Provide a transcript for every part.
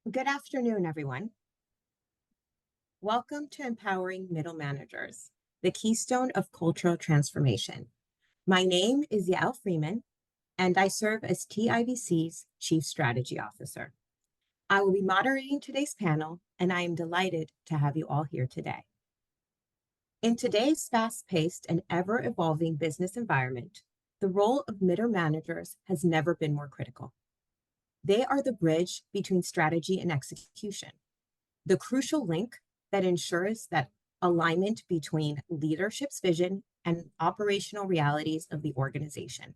Good afternoon, everyone. Welcome to Empowering Middle Managers, the Keystone of Cultural Transformation. My name is Yael Freeman, and I serve as TIVC's Chief Strategy Officer. I will be moderating today's panel, and I am delighted to have you all here today. In today's fast-paced and ever-evolving business environment, the role of middle managers has never been more critical. They are the bridge between strategy and execution, the crucial link that ensures that alignment between leadership's vision and operational realities of the organization.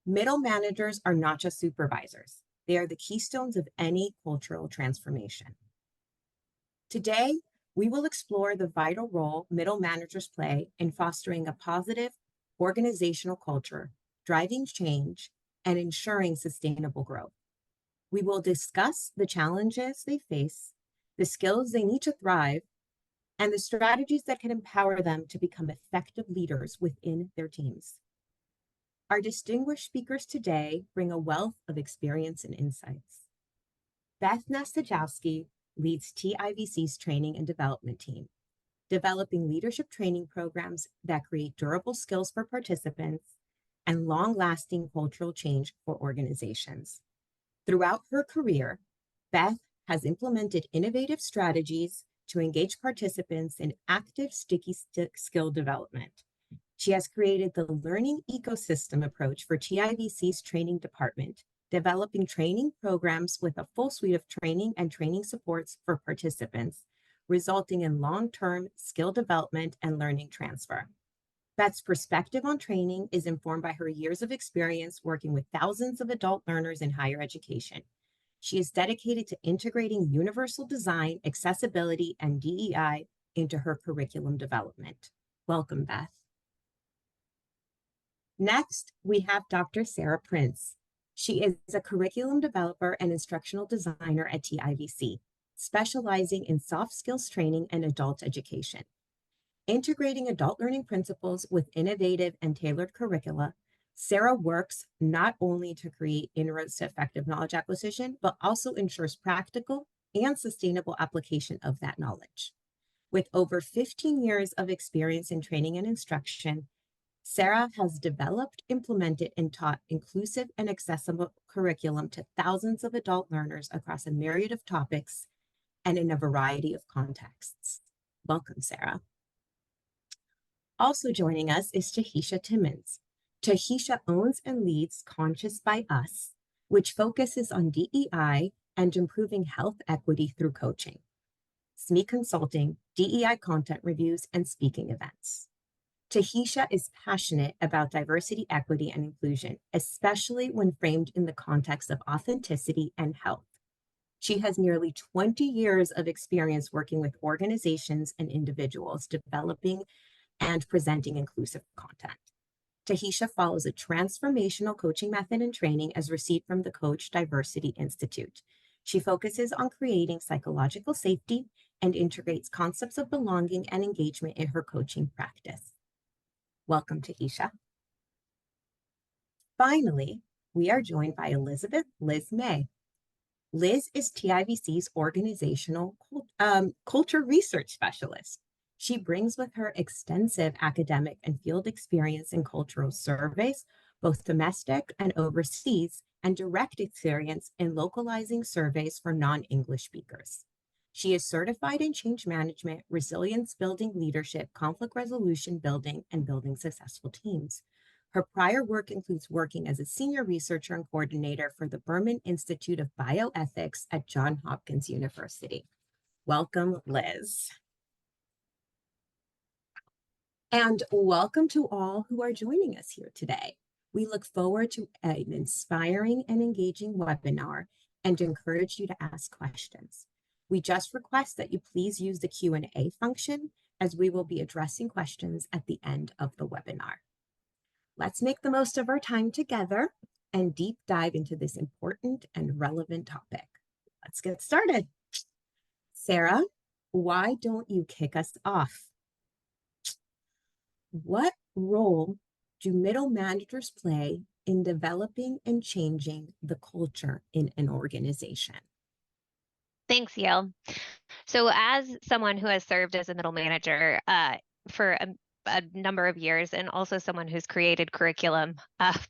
Middle managers are not just supervisors. They are the keystones of any cultural transformation. Today, we will explore the vital role middle managers play in fostering a positive organizational culture, driving change, and ensuring sustainable growth. We will discuss the challenges they face, the skills they need to thrive, and the strategies that can empower them to become effective leaders within their teams. Our distinguished speakers today bring a wealth of experience and insights. Beth Nastajowski leads TIVC's training and development team, developing leadership training programs that create durable skills for participants and long-lasting cultural change for organizations. Throughout her career, Beth has implemented innovative strategies to engage participants in active sticky skill development. She has created the learning ecosystem approach for TIVC's training department, developing training programs with a full suite of training and training supports for participants, resulting in long-term skill development and learning transfer. Beth's perspective on training is informed by her years of experience working with thousands of adult learners in higher education. She is dedicated to integrating universal design, accessibility, and DEI into her curriculum development. Welcome, Beth. Next, we have Dr. Sarah Prince. She is a curriculum developer and instructional designer at TIVC, specializing in soft skills training and adult education. Integrating adult learning principles with innovative and tailored curricula, Sarah works not only to create inroads to effective knowledge acquisition, but also ensures practical and sustainable application of that knowledge. With over 15 years of experience in training and instruction, Sarah has developed, implemented, and taught inclusive and accessible curriculum to thousands of adult learners across a myriad of topics and in a variety of contexts. Welcome, Sarah. Also joining us is Tahisha Timmons. Tahisha owns and leads Conscious by Us, which focuses on DEI and improving health equity through coaching, SME consulting, DEI content reviews, and speaking events. Tahisha is passionate about diversity, equity, and inclusion, especially when framed in the context of authenticity and health. She has nearly 20 years of experience working with organizations and individuals developing and presenting inclusive content. Tahisha follows a transformational coaching method and training as received from the Coach Diversity Institute. She focuses on creating psychological safety and integrates concepts of belonging and engagement in her coaching practice. Welcome, Tahisha. Finally, we are joined by Liz May. Liz is TIVC's organizational culture research specialist. She brings with her extensive academic and field experience in cultural surveys, both domestic and overseas, and direct experience in localizing surveys for non-English speakers. She is certified in change management, resilience building leadership, conflict resolution building, and building successful teams. Her prior work includes working as a senior researcher and coordinator for the Berman Institute of Bioethics at Johns Hopkins University. Welcome, Liz. And welcome to all who are joining us here today. We look forward to an inspiring and engaging webinar and encourage you to ask questions. We just request that you please use the Q&A function as we will be addressing questions at the end of the webinar. Let's make the most of our time together and deep dive into this important and relevant topic. Let's get started. Sarah, why don't you kick us off? What role do middle managers play in developing and changing the culture in an organization? Thanks, Yale. So, as someone who has served as a middle manager for a number of years, and also someone who's created curriculum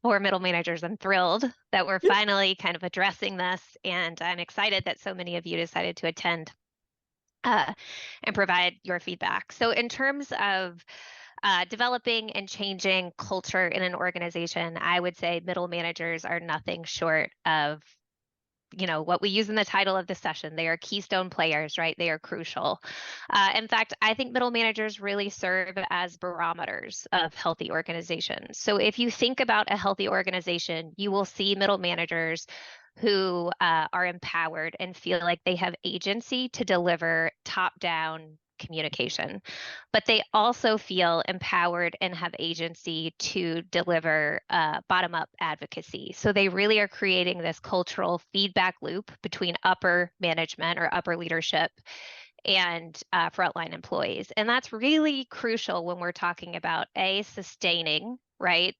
for middle managers, I'm thrilled that we're finally kind of addressing this. And I'm excited that so many of you decided to attend and provide your feedback. So, in terms of developing and changing culture in an organization, I would say middle managers are nothing short of what we use in the title of the session. They are keystone players, right? They are crucial. In fact, I think middle managers really serve as barometers of healthy organizations. So if you think about a healthy organization, you will see middle managers who are empowered and feel like they have agency to deliver top-down communication, but they also feel empowered and have agency to deliver bottom-up advocacy. So they really are creating this cultural feedback loop between upper management or upper leadership and frontline employees. And that's really crucial when we're talking about sustaining, right?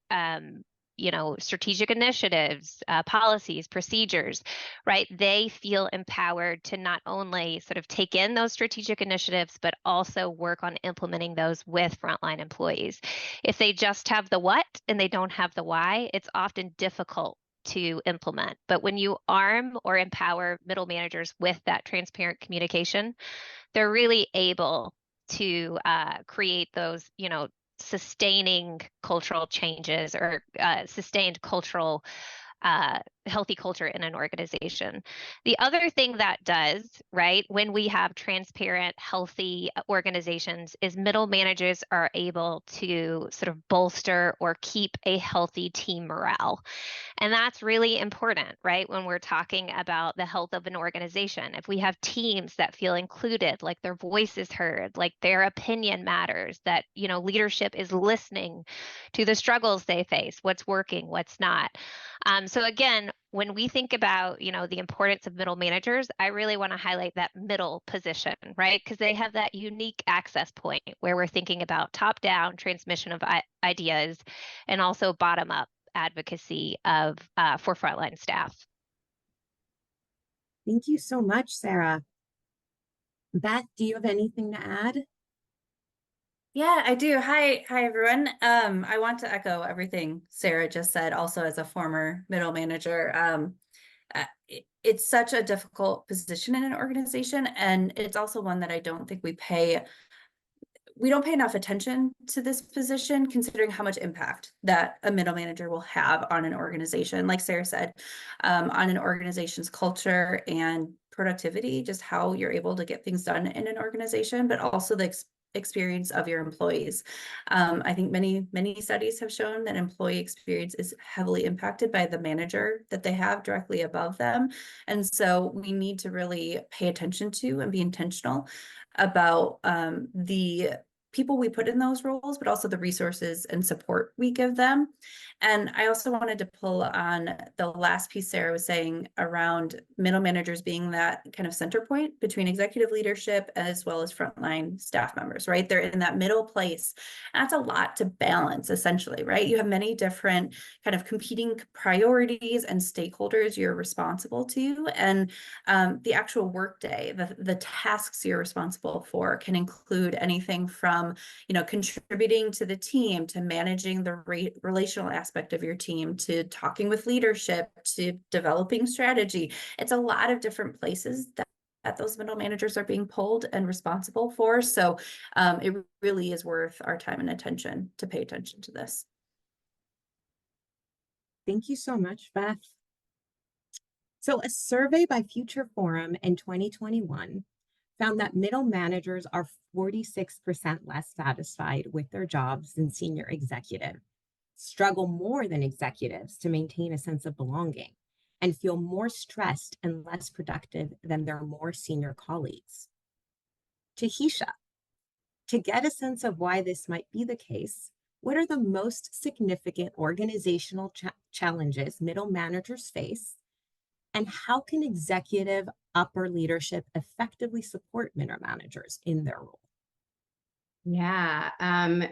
Strategic initiatives, policies, procedures, right? They feel empowered to not only sort of take in those strategic initiatives, but also work on implementing those with frontline employees. If they just have the what and they don't have the why, it's often difficult to implement. But when you arm or empower middle managers with that transparent communication, they're really able to create those, sustaining cultural changes or sustained cultural healthy culture in an organization. The other thing that does, right, when we have transparent, healthy organizations, is middle managers are able to sort of bolster or keep a healthy team morale. And that's really important, right? When we're talking about the health of an organization. If we have teams that feel included, like their voice is heard, like their opinion matters, that, leadership is listening to the struggles they face, what's working, what's not. So again, when we think about, the importance of middle managers, I really want to highlight that middle position, right? Because they have that unique access point where we're thinking about top-down transmission of ideas and also bottom-up advocacy for frontline staff. Thank you so much, Sarah. Beth, do you have anything to add? Yeah, I do. Hi everyone. I want to echo everything Sarah just said, also as a former middle manager. It's such a difficult position in an organization, and it's also one that I don't think we don't pay enough attention to this position, considering how much impact that a middle manager will have on an organization. Like Sarah said, on an organization's culture and productivity, just how you're able to get things done in an organization, but also the experience of your employees. I think many studies have shown that employee experience is heavily impacted by the manager that they have directly above them. And so we need to really pay attention to and be intentional about the people we put in those roles, but also the resources and support we give them. And I also wanted to pull on the last piece Sarah was saying around middle managers being that kind of center point between executive leadership as well as frontline staff members, right? They're in that middle place. And that's a lot to balance, essentially, right? You have many different kind of competing priorities and stakeholders you're responsible to. And the actual workday, the tasks you're responsible for can include anything from, contributing to the team, to managing the relational aspect of your team, to talking with leadership, to developing strategy. It's a lot of different places that those middle managers are being pulled and responsible for. So it really is worth our time and attention to pay attention to this. Thank you so much, Beth. So a survey by Future Forum in 2021 found that middle managers are 46% less satisfied with their jobs than senior executives, struggle more than executives to maintain a sense of belonging, and feel more stressed and less productive than their more senior colleagues. Tahisha, to get a sense of why this might be the case, what are the most significant organizational challenges middle managers face? And how can executive upper leadership effectively support middle managers in their role? Yeah.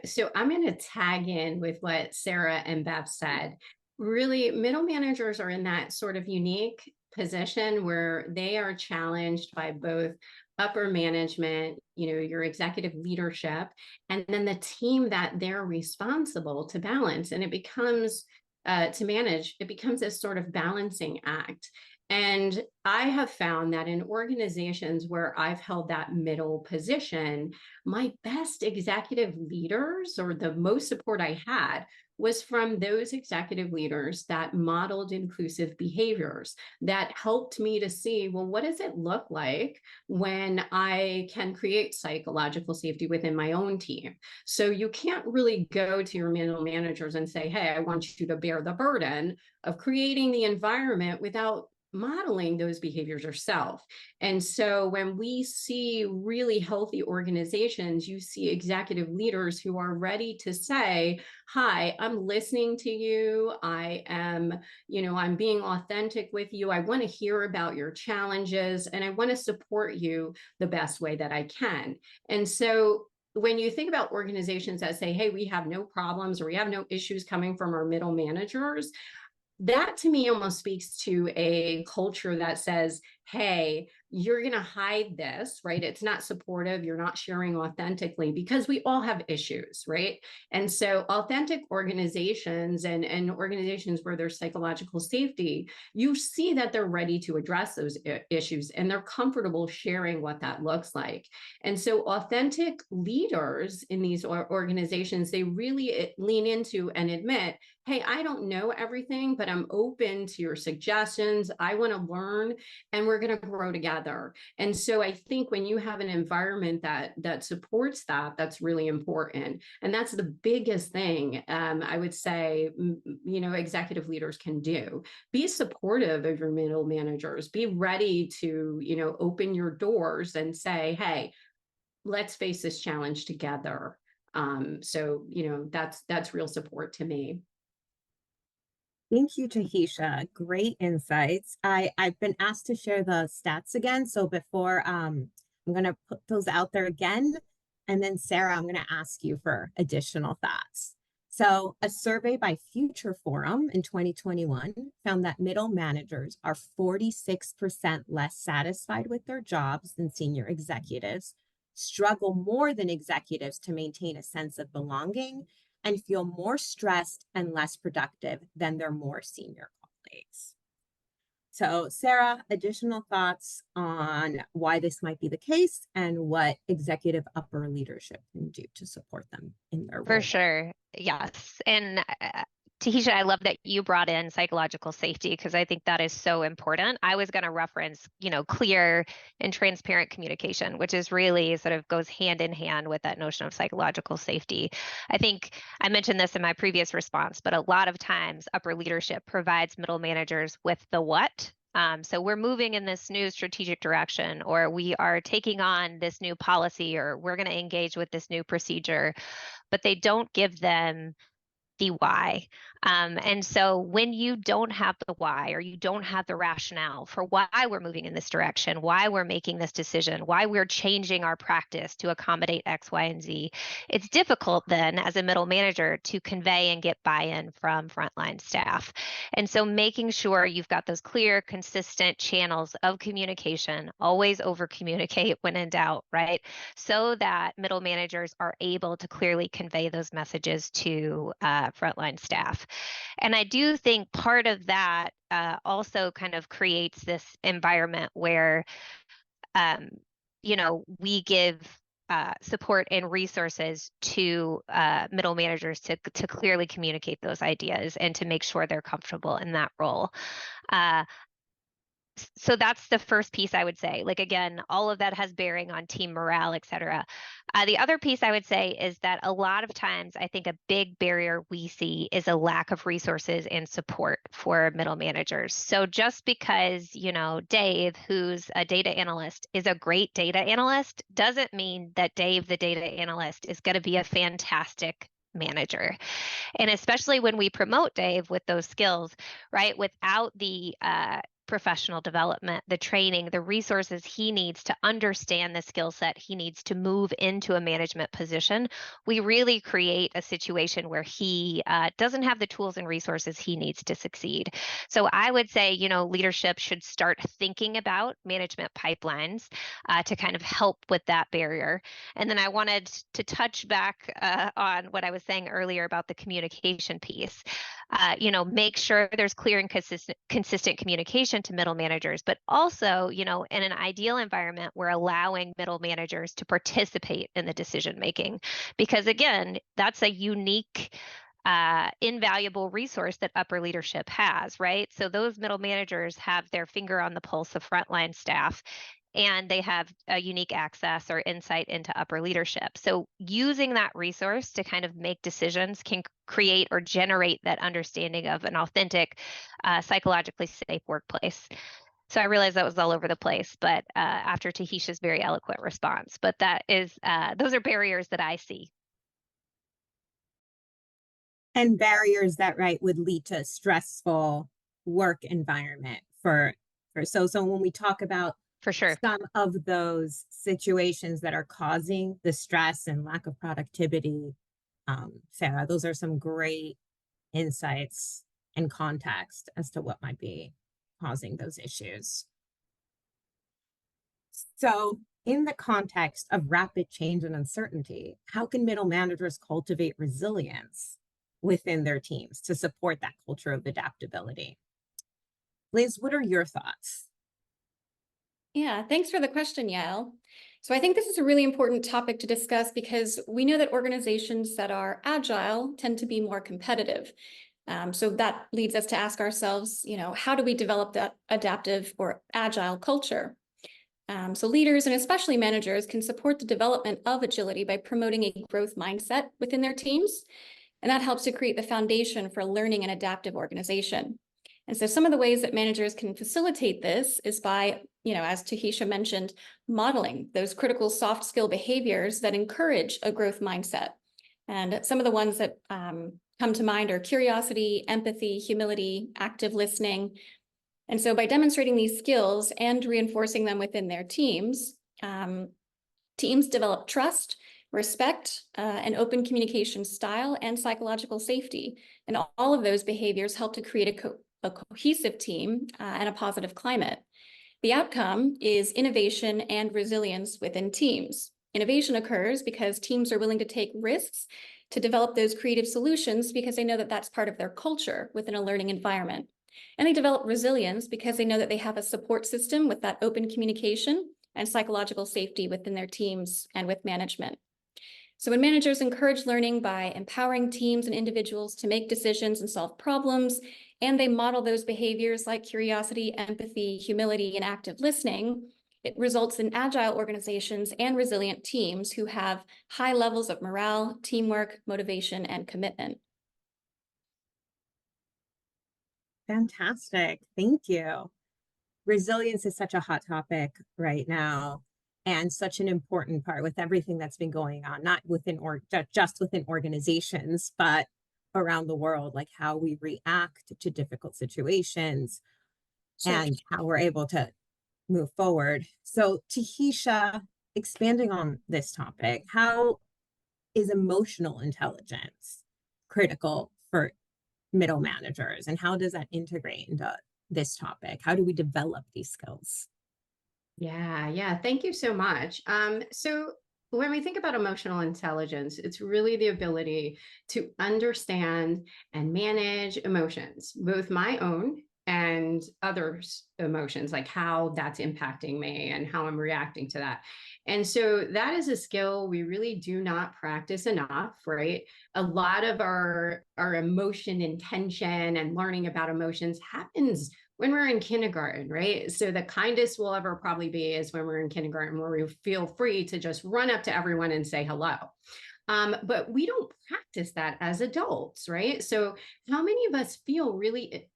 So I'm going to tag in with what Sarah and Beth said. Really, middle managers are in that sort of unique position where they are challenged by both upper management, your executive leadership, and then the team that they're responsible to balance. And it becomes to manage, it becomes this sort of balancing act. And I have found that in organizations where I've held that middle position, my best executive leaders, or the most support I had, was from those executive leaders that modeled inclusive behaviors, that helped me to see, well, what does it look like when I can create psychological safety within my own team? So you can't really go to your middle managers and say, hey, I want you to bear the burden of creating the environment without modeling those behaviors yourself. And so when we see really healthy organizations, you see executive leaders who are ready to say, hi, I'm listening to you. I am, I'm being authentic with you. I want to hear about your challenges, and I want to support you the best way that I can. And so when you think about organizations that say, hey, we have no problems, or we have no issues coming from our middle managers, that to me almost speaks to a culture that says, hey, you're going to hide this, right? It's not supportive. You're not sharing authentically, because we all have issues, right? And so authentic organizations and organizations where there's psychological safety, you see that they're ready to address those issues, and they're comfortable sharing what that looks like. And so authentic leaders in these organizations, they really lean into and admit, hey, I don't know everything, but I'm open to your suggestions. I want to learn, and we're going to grow together. And so I think when you have an environment that supports that, that's really important. And that's the biggest thing I would say, executive leaders can do. Be supportive of your middle managers. Be ready to, open your doors and say, hey, let's face this challenge together. So that's real support to me. Thank you, Tahisha. Great insights. I've been asked to share the stats again. So before I'm going to put those out there again. And then Sarah, I'm going to ask you for additional thoughts. So a survey by Future Forum in 2021 found that middle managers are 46% less satisfied with their jobs than senior executives, struggle more than executives to maintain a sense of belonging, and feel more stressed and less productive than their more senior colleagues. So Sarah, additional thoughts on why this might be the case and what executive upper leadership can do to support them in their role? For sure. Yes. And Tahisha, I love that you brought in psychological safety, because I think that is so important. I was going to reference, clear and transparent communication, which is really sort of goes hand in hand with that notion of psychological safety. I think I mentioned this in my previous response, but a lot of times upper leadership provides middle managers with the what. So we're moving in this new strategic direction, or we are taking on this new policy, or we're going to engage with this new procedure, but they don't give them the why. And so when you don't have the why, or you don't have the rationale for why we're moving in this direction, why we're making this decision, why we're changing our practice to accommodate X, Y, and Z, it's difficult then as a middle manager to convey and get buy-in from frontline staff. And so making sure you've got those clear, consistent channels of communication, always over communicate when in doubt, right? So that middle managers are able to clearly convey those messages to frontline staff. And I do think part of that also kind of creates this environment where, we give support and resources to middle managers to clearly communicate those ideas and to make sure they're comfortable in that role. So that's the first piece I would say. Like, again, all of that has bearing on team morale, et cetera. The other piece I would say is that a lot of times I think a big barrier we see is a lack of resources and support for middle managers. So just because, Dave, who's a data analyst, is a great data analyst, doesn't mean that Dave, the data analyst, is going to be a fantastic manager. And especially when we promote Dave with those skills, right? Without the professional development, the training, the resources he needs to understand the skill set he needs to move into a management position, we really create a situation where he doesn't have the tools and resources he needs to succeed. So I would say, leadership should start thinking about management pipelines to kind of help with that barrier. And then I wanted to touch back on what I was saying earlier about the communication piece. Make sure there's clear and consistent communication to middle managers, but also, in an ideal environment, we're allowing middle managers to participate in the decision making, because again, that's a unique, invaluable resource that upper leadership has, right? So those middle managers have their finger on the pulse of frontline staff, and they have a unique access or insight into upper leadership. So using that resource to kind of make decisions can create or generate that understanding of an authentic, psychologically safe workplace. So I realize that was all over the place, but after Tahisha's very eloquent response, but those are barriers that I see. And barriers that, right, would lead to a stressful work environment so when we talk about For sure. some of those situations that are causing the stress and lack of productivity, Sarah, those are some great insights and context as to what might be causing those issues. So in the context of rapid change and uncertainty, how can middle managers cultivate resilience within their teams to support that culture of adaptability? Liz, what are your thoughts? Yeah, thanks for the question, Yael. So I think this is a really important topic to discuss because we know that organizations that are agile tend to be more competitive. So that leads us to ask ourselves, how do we develop that adaptive or agile culture? So leaders and especially managers can support the development of agility by promoting a growth mindset within their teams. And that helps to create the foundation for learning and adaptive organization. And so some of the ways that managers can facilitate this is by, as Tahisha mentioned, modeling those critical soft skill behaviors that encourage a growth mindset. And some of the ones that come to mind are curiosity, empathy, humility, active listening. And so by demonstrating these skills and reinforcing them within their teams, teams develop trust, respect, an open communication style, and psychological safety. And all of those behaviors help to create a cohesive team and a positive climate. The outcome is innovation and resilience within teams. Innovation occurs because teams are willing to take risks to develop those creative solutions because they know that that's part of their culture within a learning environment. And they develop resilience because they know that they have a support system with that open communication and psychological safety within their teams and with management. So when managers encourage learning by empowering teams and individuals to make decisions and solve problems, and they model those behaviors like curiosity, empathy, humility, and active listening, it results in agile organizations and resilient teams who have high levels of morale, teamwork, motivation, and commitment. Fantastic. Thank you. Resilience is such a hot topic right now and such an important part with everything that's been going on, not just within organizations, but around the world, like how we react to difficult situations and how we're able to move forward. So Tahisha, expanding on this topic, how is emotional intelligence critical for middle managers, and how does that integrate into this topic? How do we develop these skills? Yeah. Thank you so much. So when we think about emotional intelligence, it's really the ability to understand and manage emotions, both my own and others' emotions, like how that's impacting me and how I'm reacting to that. And so that is a skill we really do not practice enough, right? A lot of our emotion intention and learning about emotions happens when we're in kindergarten, right? So the kindest we'll ever probably be is when we're in kindergarten, where we feel free to just run up to everyone and say hello. But we don't practice that as adults, right? So how many of us feel really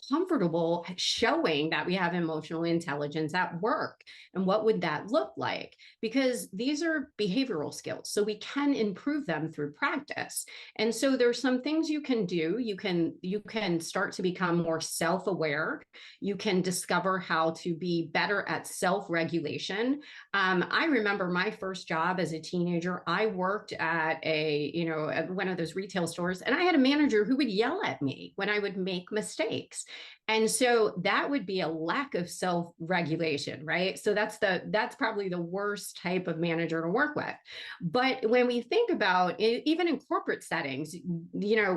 comfortable showing that we have emotional intelligence at work. And what would that look like? Because these are behavioral skills, so we can improve them through practice. And so there's some things you can do. You can start to become more self-aware. You can discover how to be better at self-regulation. I remember my first job as a teenager. I worked at at one of those retail stores, and I had a manager who would yell at me when I would make mistakes. And so that would be a lack of self-regulation, right? So that's probably the worst type of manager to work with. But when we think about it, even in corporate settings,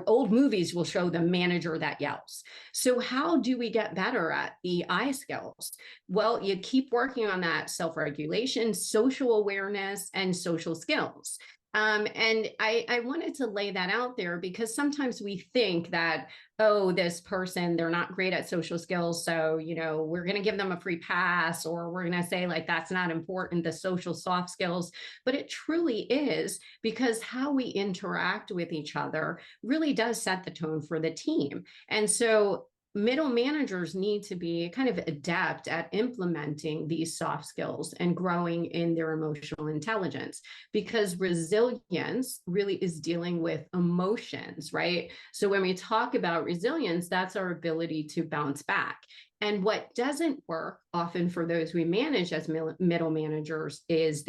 old movies will show the manager that yells. So how do we get better at EI skills? Well, you keep working on that self-regulation, social awareness, and social skills. And I wanted to lay that out there because sometimes we think that, oh, this person, they're not great at social skills, so, we're going to give them a free pass, or we're going to say like, that's not important, the social soft skills. But it truly is, because how we interact with each other really does set the tone for the team. And so middle managers need to be kind of adept at implementing these soft skills and growing in their emotional intelligence, because resilience really is dealing with emotions, right? So when we talk about resilience, that's our ability to bounce back. And what doesn't work often for those we manage as middle managers is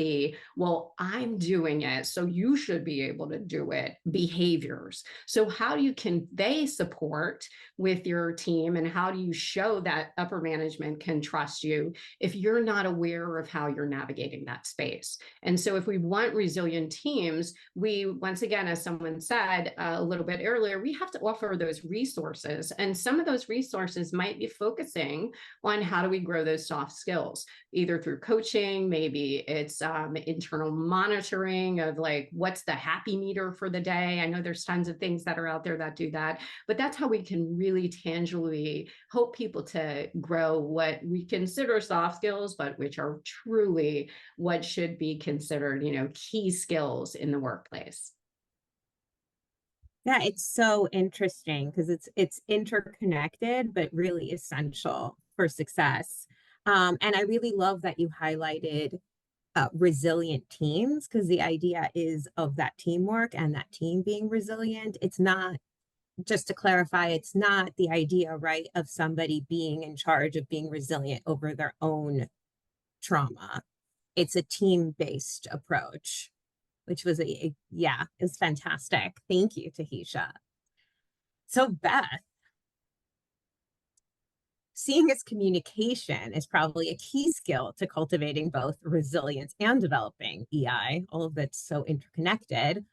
well, I'm doing it, so you should be able to do it behaviors. So how do you convey support with your team, and how do you show that upper management can trust you if you're not aware of how you're navigating that space? And so if we want resilient teams, we, once again, as someone said a little bit earlier, we have to offer those resources. And some of those resources might be focusing on how do we grow those soft skills, either through coaching, maybe it's internal monitoring of like, what's the happy meter for the day? I know there's tons of things that are out there that do that, but that's how we can really tangibly help people to grow what we consider soft skills, but which are truly what should be considered, key skills in the workplace. Yeah, it's so interesting because it's interconnected, but really essential for success. And I really love that you highlighted resilient teams, because the idea is of that teamwork and that team being resilient. It's not, just to clarify, it's not the idea, right, of somebody being in charge of being resilient over their own trauma. It's a team-based approach, which was yeah, it's fantastic. Thank you, Tahisha. So Beth, seeing as communication is probably a key skill to cultivating both resilience and developing EI, all of it's so interconnected,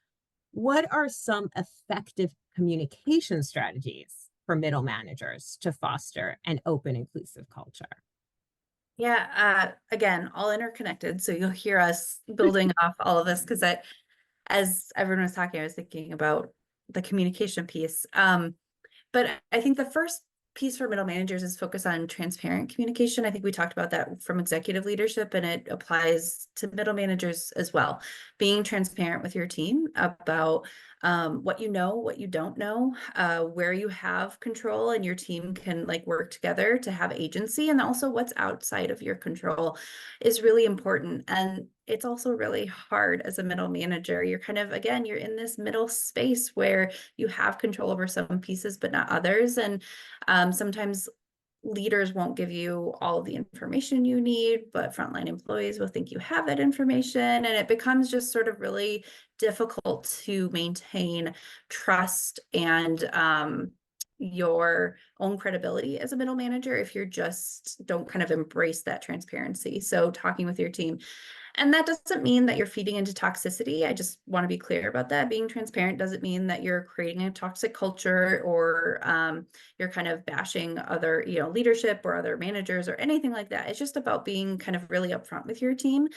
what are some effective communication strategies for middle managers to foster an open, inclusive culture? Yeah, again, all interconnected. So you'll hear us building off all of this, because as everyone was talking, I was thinking about the communication piece. But I think the first piece for middle managers is focus on transparent communication. I think we talked about that from executive leadership, and it applies to middle managers as well. Being transparent with your team about what you know, what you don't know, where you have control, and your team can like work together to have agency, and also what's outside of your control is really important. And it's also really hard as a middle manager. You're kind of, again, you're in this middle space where you have control over some pieces, but not others. And sometimes leaders won't give you all of the information you need, but frontline employees will think you have that information. And it becomes just sort of really difficult to maintain trust and your own credibility as a middle manager if you're just don't kind of embrace that transparency. So talking with your team. And that doesn't mean that you're feeding into toxicity. I just want to be clear about that. Being transparent doesn't mean that you're creating a toxic culture, or you're kind of bashing other, leadership or other managers or anything like that. It's just about being kind of really upfront with your team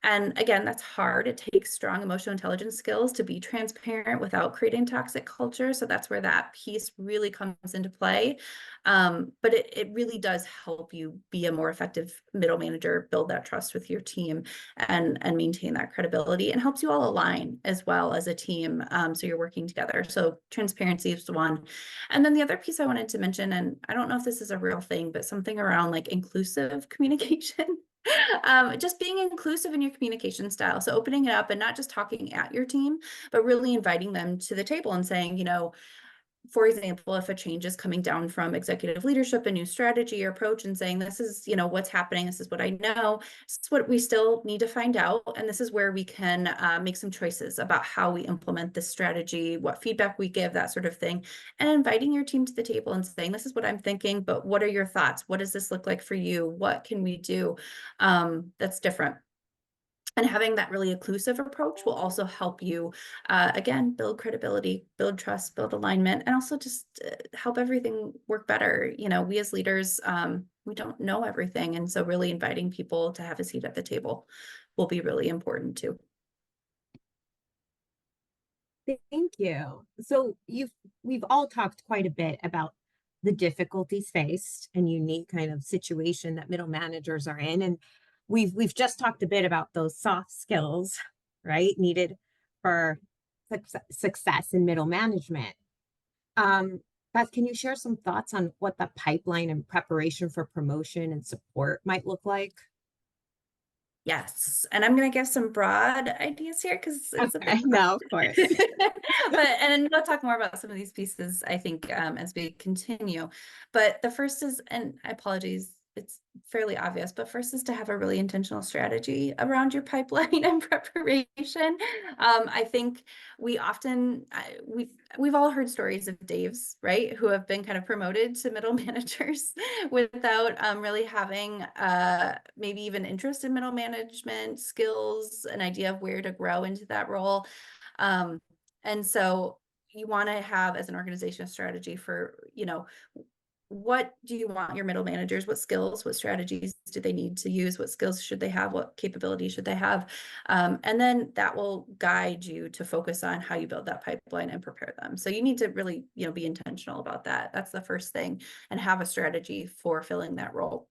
And again, that's hard. It takes strong emotional intelligence skills to be transparent without creating toxic culture. So that's where that piece really comes into play. But it really does help you be a more effective middle manager, build that trust with your team, and maintain that credibility, and helps you all align as well as a team. So you're working together. So transparency is one. And then the other piece I wanted to mention, and I don't know if this is a real thing, but something around like inclusive communication. Just being inclusive in your communication style. So opening it up and not just talking at your team, but really inviting them to the table and saying, you know, for example, if a change is coming down from executive leadership, a new strategy or approach, and saying, this is, you know, what's happening, this is what I know, this is what we still need to find out, and this is where we can make some choices about how we implement this strategy, what feedback we give, that sort of thing, and inviting your team to the table and saying, this is what I'm thinking, but what are your thoughts? What does this look like for you? What can we do that's different? And having that really inclusive approach will also help you, again, build credibility, build trust, build alignment, and also just help everything work better. You know, we as leaders, we don't know everything. And so really inviting people to have a seat at the table will be really important too. Thank you. So we've all talked quite a bit about the difficulties faced and unique kind of situation that middle managers are in. And we've just talked a bit about those soft skills, right, needed for success in middle management. Beth, can you share some thoughts on what the pipeline and preparation for promotion and support might look like? Yes, and I'm going to give some broad ideas here because it's a big No, of course. and we'll talk more about some of these pieces, I think, as we continue. But the first is, and I apologize, it's fairly obvious, but first is to have a really intentional strategy around your pipeline and preparation. I think we often, we've all heard stories of Daves, right, who have been kind of promoted to middle managers without really having maybe even interest in middle management skills, an idea of where to grow into that role. And so you want to have, as an organization, a strategy for, you know, what do you want your middle managers? What skills, what strategies do they need to use? What skills should they have? What capabilities should they have? And then that will guide you to focus on how you build that pipeline and prepare them. So you need to really, you know, be intentional about that. That's the first thing, and have a strategy for filling that role.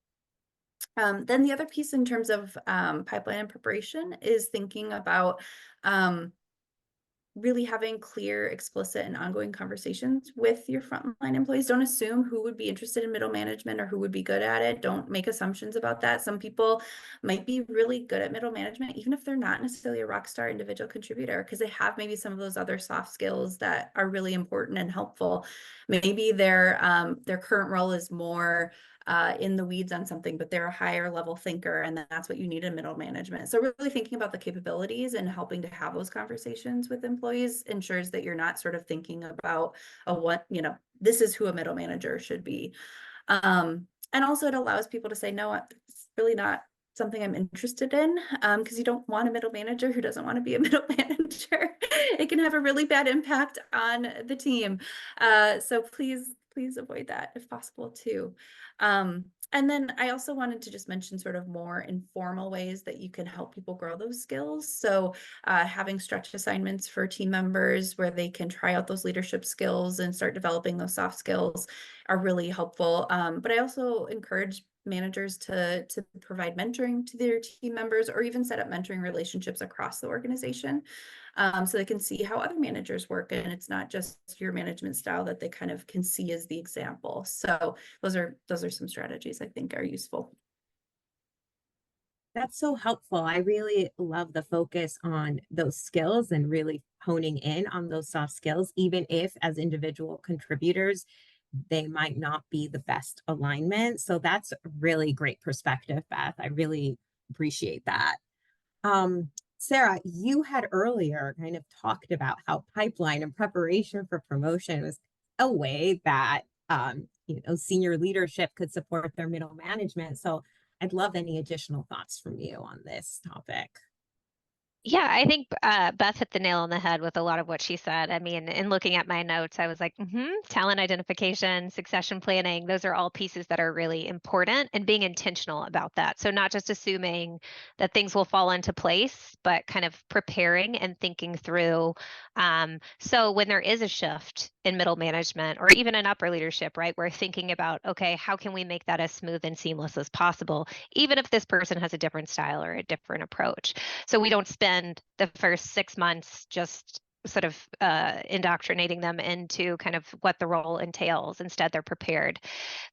Then the other piece in terms of pipeline and preparation is thinking about really having clear, explicit, and ongoing conversations with your frontline employees. Don't assume who would be interested in middle management or who would be good at it. Don't make assumptions about that. Some people might be really good at middle management, even if they're not necessarily a rock star individual contributor, because they have maybe some of those other soft skills that are really important and helpful. Maybe their current role is more in the weeds on something, but they're a higher level thinker, and that's what you need in middle management. So really thinking about the capabilities and helping to have those conversations with employees ensures that you're not sort of thinking about what, you know, this is who a middle manager should be. And also it allows people to say, no, it's really not something I'm interested in, because you don't want a middle manager who doesn't want to be a middle manager. It can have a really bad impact on the team. So please avoid that if possible too. And then I also wanted to just mention sort of more informal ways that you can help people grow those skills. So having stretch assignments for team members where they can try out those leadership skills and start developing those soft skills are really helpful. But I also encourage managers to provide mentoring to their team members, or even set up mentoring relationships across the organization, so they can see how other managers work, and it's not just your management style that they kind of can see as the example. So those are some strategies I think are useful. That's so helpful. I really love the focus on those skills and really honing in on those soft skills, even if as individual contributors, they might not be the best alignment. So that's really great perspective, Beth. I really appreciate that. Sarah, you had earlier kind of talked about how pipeline and preparation for promotion was a way that senior leadership could support their middle management. So I'd love any additional thoughts from you on this topic. Yeah, I think Beth hit the nail on the head with a lot of what she said. I mean, in looking at my notes, I was like, talent identification, succession planning, those are all pieces that are really important and being intentional about that. So, not just assuming that things will fall into place, but kind of preparing and thinking through. So, when there is a shift in middle management or even in upper leadership, right, we're thinking about, okay, how can we make that as smooth and seamless as possible, even if this person has a different style or a different approach. So we don't spend the first 6 months just sort of indoctrinating them into kind of what the role entails. Instead, they're prepared.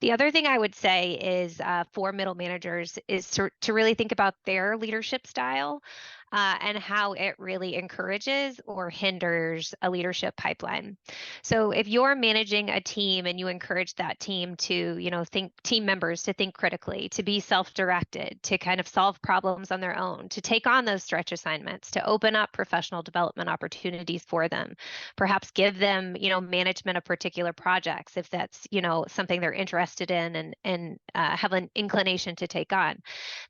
The other thing I would say is for middle managers is to really think about their leadership style and how it really encourages or hinders a leadership pipeline. So if you're managing a team and you encourage that team to, think team members to think critically, to be self-directed, to kind of solve problems on their own, to take on those stretch assignments, to open up professional development opportunities for them, perhaps give them, management of particular projects if that's, something they're interested in and have an inclination to take on.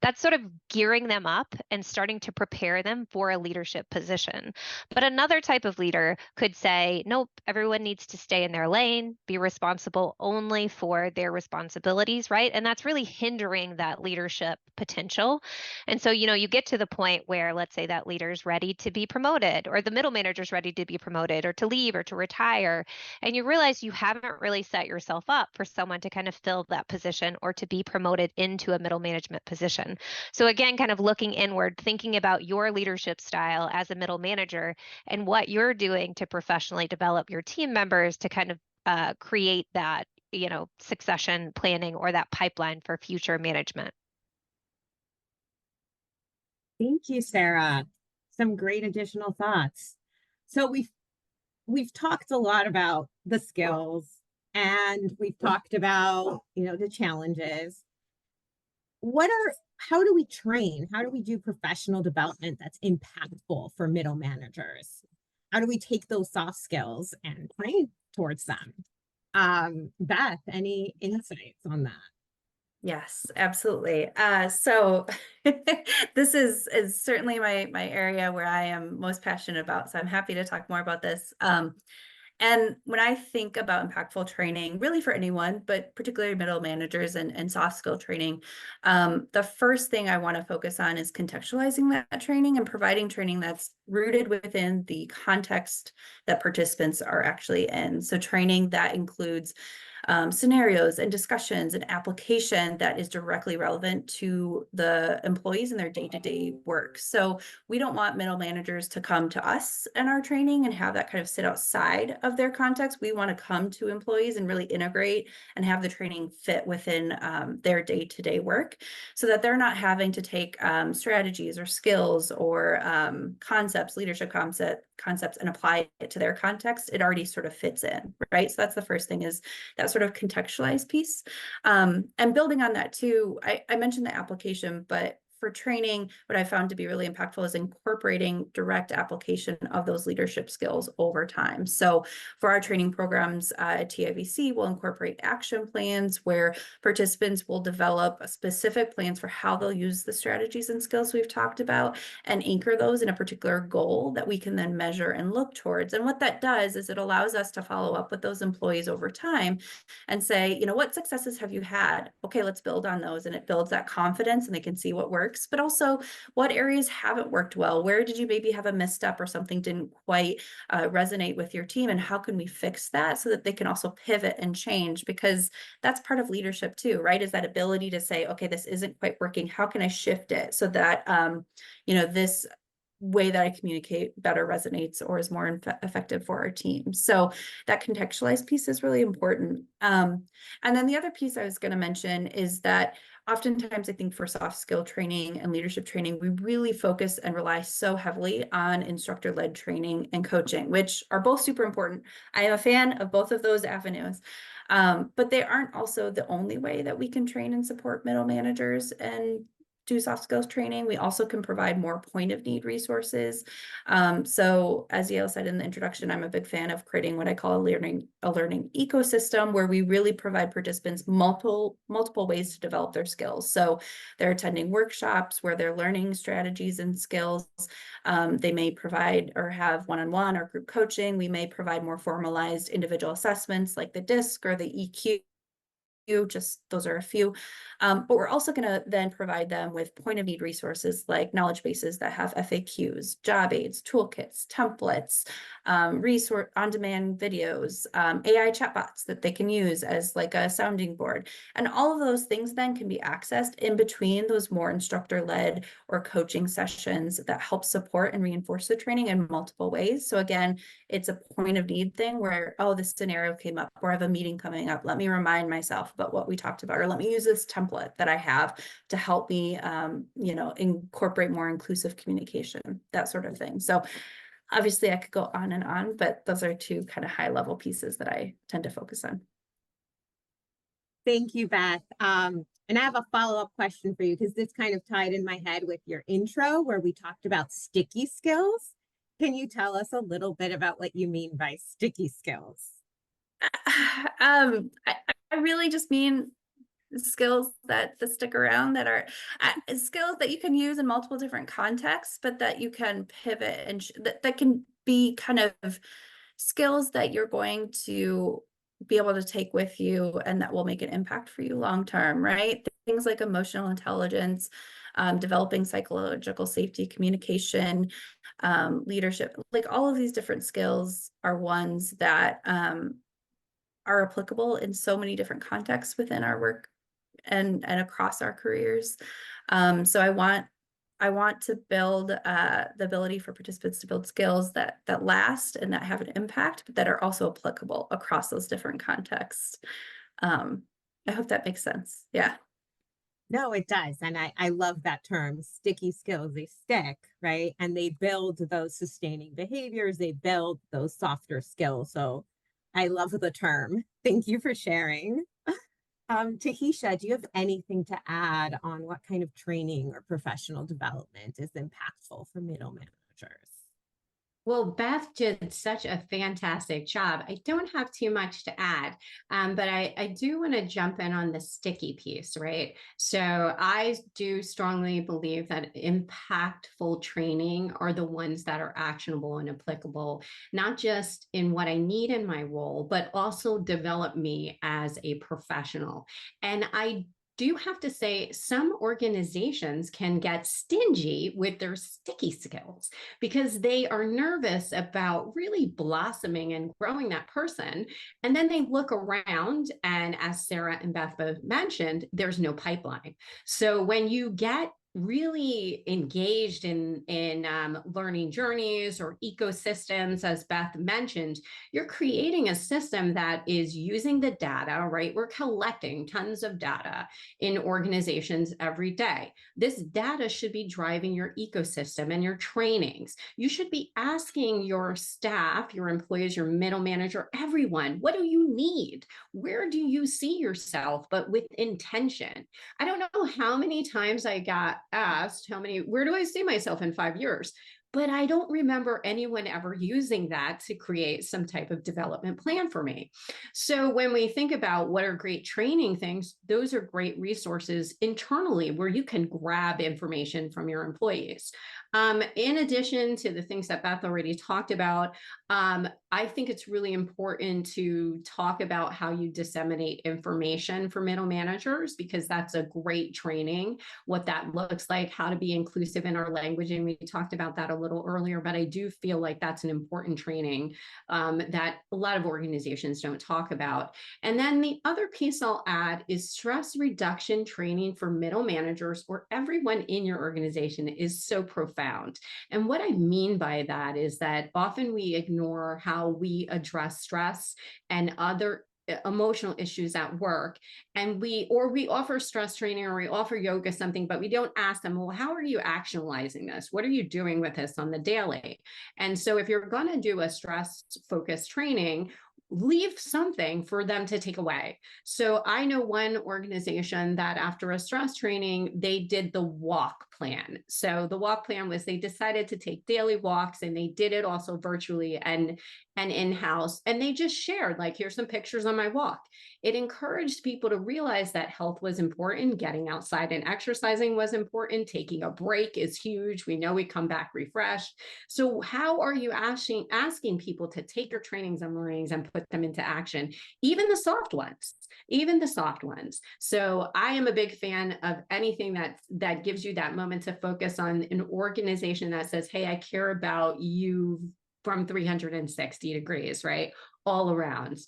That's sort of gearing them up and starting to prepare them for a leadership position. But another type of leader could say, nope, everyone needs to stay in their lane, be responsible only for their responsibilities, right? And that's really hindering that leadership potential. And so, you get to the point where, let's say that leader's ready to be promoted, or the middle manager's ready to be promoted, or to leave, or to retire. And you realize you haven't really set yourself up for someone to kind of fill that position or to be promoted into a middle management position. So again, kind of looking inward, thinking about your leadership style as a middle manager and what you're doing to professionally develop your team members to kind of create that, succession planning or that pipeline for future management. Thank you, Sarah. Some great additional thoughts. So we've talked a lot about the skills and we've talked about, the challenges. How do we train? How do we do professional development that's impactful for middle managers? How do we take those soft skills and train towards them? Beth, any insights on that? Yes, absolutely. So this is certainly my area where I am most passionate about. So I'm happy to talk more about this. And when I think about impactful training, really for anyone, but particularly middle managers and soft skill training, the first thing I want to focus on is contextualizing that training and providing training that's rooted within the context that participants are actually in. So training that includes scenarios and discussions and application that is directly relevant to the employees and their day-to-day work. So we don't want middle managers to come to us in our training and have that kind of sit outside of their context. We want to come to employees and really integrate and have the training fit within their day-to-day work so that they're not having to take strategies or skills or concepts, leadership concepts and apply it to their context. It already sort of fits in, right? So that's the first thing, is that sort of contextualized piece. And building on that too, I mentioned the application, but for training, what I found to be really impactful is incorporating direct application of those leadership skills over time. So for our training programs at TIVC, we'll incorporate action plans where participants will develop specific plans for how they'll use the strategies and skills we've talked about and anchor those in a particular goal that we can then measure and look towards. And what that does is it allows us to follow up with those employees over time and say, what successes have you had? Okay, let's build on those. And it builds that confidence and they can see what works, but also what areas haven't worked well. Where did you maybe have a misstep or something didn't quite resonate with your team? And how can we fix that so that they can also pivot and change? Because that's part of leadership too, right? Is that ability to say, okay, this isn't quite working. How can I shift it so that, this way that I communicate better resonates or is more effective for our team. So that contextualized piece is really important. And then the other piece I was going to mention is that oftentimes I think for soft skill training and leadership training, we really focus and rely so heavily on instructor-led training and coaching, which are both super important. I am a fan of both of those avenues. But they aren't also the only way that we can train and support middle managers and do soft skills training. We also can provide more point of need resources. So as Yale said in the introduction, I'm a big fan of creating what I call a learning ecosystem, where we really provide participants multiple ways to develop their skills. So they're attending workshops where they're learning strategies and skills. They may provide or have one-on-one or group coaching. We may provide more formalized individual assessments like the DISC or the EQ. Just those are a few, but we're also going to then provide them with point of need resources like knowledge bases that have FAQs, job aids, toolkits, templates, resource on-demand videos, AI chatbots that they can use as like a sounding board. And all of those things then can be accessed in between those more instructor-led or coaching sessions that help support and reinforce the training in multiple ways. So again, it's a point of need thing where, oh, this scenario came up, or I have a meeting coming up. Let me remind myself about what we talked about, or let me use this template that I have to help me, incorporate more inclusive communication, that sort of thing. So obviously I could go on, but those are two kind of high level pieces that I tend to focus on. Thank you, Beth. And I have a follow-up question for you, because this kind of tied in my head with your intro where we talked about sticky skills. Can you tell us a little bit about what you mean by sticky skills? I really just mean skills that stick around, that are skills that you can use in multiple different contexts, but that you can pivot and that can be kind of skills that you're going to be able to take with you and that will make an impact for you long term, right? Things like emotional intelligence, developing psychological safety, communication, leadership, like all of these different skills are ones that are applicable in so many different contexts within our work and across our careers. So I want to build the ability for participants to build skills that last and that have an impact, but that are also applicable across those different contexts. I hope that makes sense. Yeah. No, it does. And I love that term, sticky skills. They stick, right? And they build those sustaining behaviors. They build those softer skills. So I love the term. Thank you for sharing. Tahisha, do you have anything to add on what kind of training or professional development is impactful for middle managers? Well, Beth did such a fantastic job. I don't have too much to add, but I do want to jump in on the sticky piece, right? So I do strongly believe that impactful training are the ones that are actionable and applicable, not just in what I need in my role, but also develop me as a professional. And I do have to say some organizations can get stingy with their sticky skills because they are nervous about really blossoming and growing that person. And then they look around, and as Sarah and Beth both mentioned, there's no pipeline. So when you get really engaged in learning journeys or ecosystems, as Beth mentioned, you're creating a system that is using the data, right? We're collecting tons of data in organizations every day. This data should be driving your ecosystem and your trainings. You should be asking your staff, your employees, your middle manager, everyone, what do you need? Where do you see yourself, but with intention? I don't know how many times I got asked, where do I see myself in 5 years? But I don't remember anyone ever using that to create some type of development plan for me. So when we think about what are great training things, those are great resources internally where you can grab information from your employees. In addition to the things that Beth already talked about, I think it's really important to talk about how you disseminate information for middle managers, because that's a great training, what that looks like, how to be inclusive in our language. And we talked about that a little earlier, but I do feel like that's an important training that a lot of organizations don't talk about. And then the other piece I'll add is stress reduction training for middle managers, or everyone in your organization, is so profound. And what I mean by that is that often we ignore how we address stress and other emotional issues at work, and we offer stress training or we offer yoga something, but we don't ask them, well, how are you actualizing this? What are you doing with this on the daily? And so if you're going to do a stress focused training, leave something for them to take away. So I know one organization that after a stress training, they did the walk plan. So the walk plan was they decided to take daily walks, and they did it also virtually and in-house. And they just shared, like, here's some pictures on my walk. It encouraged people to realize that health was important, getting outside and exercising was important, taking a break is huge. We know we come back refreshed. So how are you asking people to take your trainings and learnings and put them into action, even the soft ones, So I am a big fan of anything that gives you that moment to focus on an organization that says, hey, I care about you from 360 degrees, right? All around,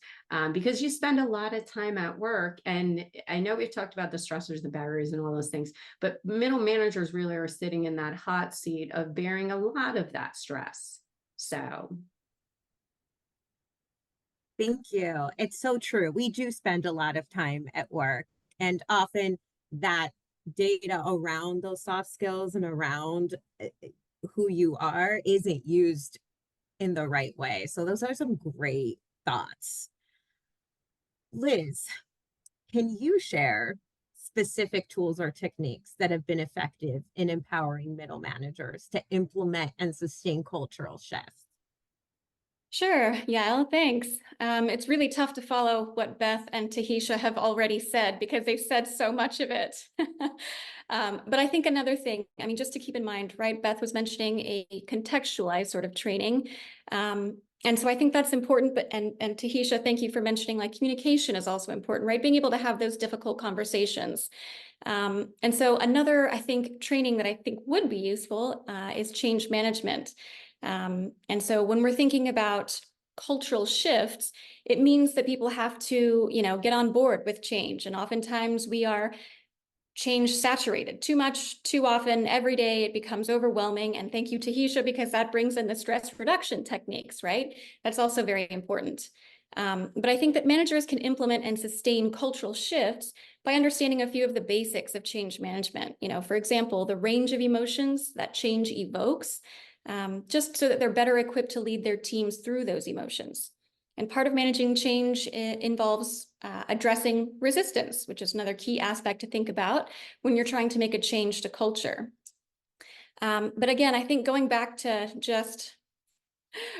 because you spend a lot of time at work. And I know we've talked about the stressors, the barriers, and all those things, but middle managers really are sitting in that hot seat of bearing a lot of that stress. So. Thank you. It's so true. We do spend a lot of time at work, and often that data around those soft skills and around who you are isn't used in the right way. So those are some great thoughts. Liz, can you share specific tools or techniques that have been effective in empowering middle managers to implement and sustain cultural shifts? Sure, Yael, thanks. It's really tough to follow what Beth and Tahisha have already said because they've said so much of it. But I think another thing, I mean, just to keep in mind, right, Beth was mentioning a contextualized sort of training. And so I think that's important, but and Tahisha, thank you for mentioning like communication is also important, right? Being able to have those difficult conversations. And so another, I think, training that I think would be useful is change management. And so when we're thinking about cultural shifts, it means that people have to, get on board with change. And oftentimes we are change saturated too much, too often, every day it becomes overwhelming. And thank you, Tahisha, because that brings in the stress reduction techniques, right? That's also very important. But I think that managers can implement and sustain cultural shifts by understanding a few of the basics of change management. For example, the range of emotions that change evokes, just so that they're better equipped to lead their teams through those emotions. And part of managing change involves addressing resistance, which is another key aspect to think about when you're trying to make a change to culture. But again, I think going back to just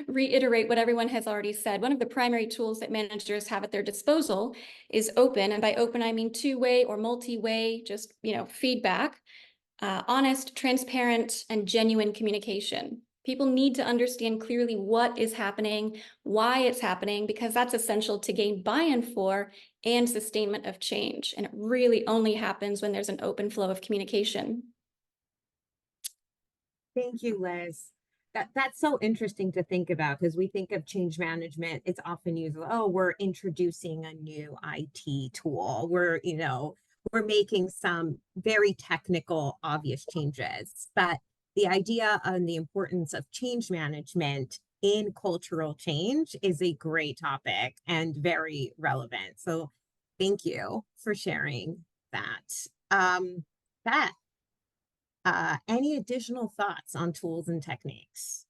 reiterate what everyone has already said, one of the primary tools that managers have at their disposal is open. And by open, I mean two-way or multi-way, just feedback. Honest, transparent, and genuine communication. People need to understand clearly what is happening, why it's happening, because that's essential to gain buy-in for and sustainment of change. And it really only happens when there's an open flow of communication. Thank you, Liz. That's so interesting to think about because we think of change management. It's often used, oh, we're introducing a new IT tool. We're making some very technical, obvious changes. But the idea and the importance of change management in cultural change is a great topic and very relevant. So thank you for sharing that. Beth, any additional thoughts on tools and techniques?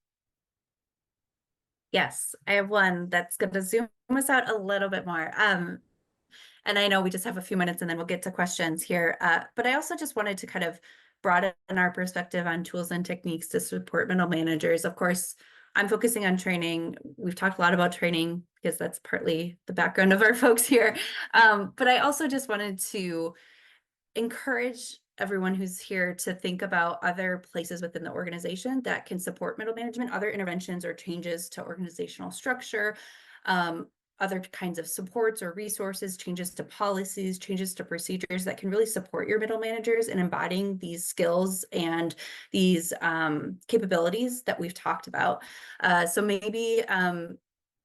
Yes, I have one that's going to zoom us out a little bit more. And I know we just have a few minutes and then we'll get to questions here. But I also just wanted to kind of broaden our perspective on tools and techniques to support middle managers. Of course, I'm focusing on training. We've talked a lot about training because that's partly the background of our folks here. But I also just wanted to encourage everyone who's here to think about other places within the organization that can support middle management, other interventions or changes to organizational structure, other kinds of supports or resources, changes to policies, changes to procedures that can really support your middle managers in embodying these skills and these capabilities that we've talked about. So maybe,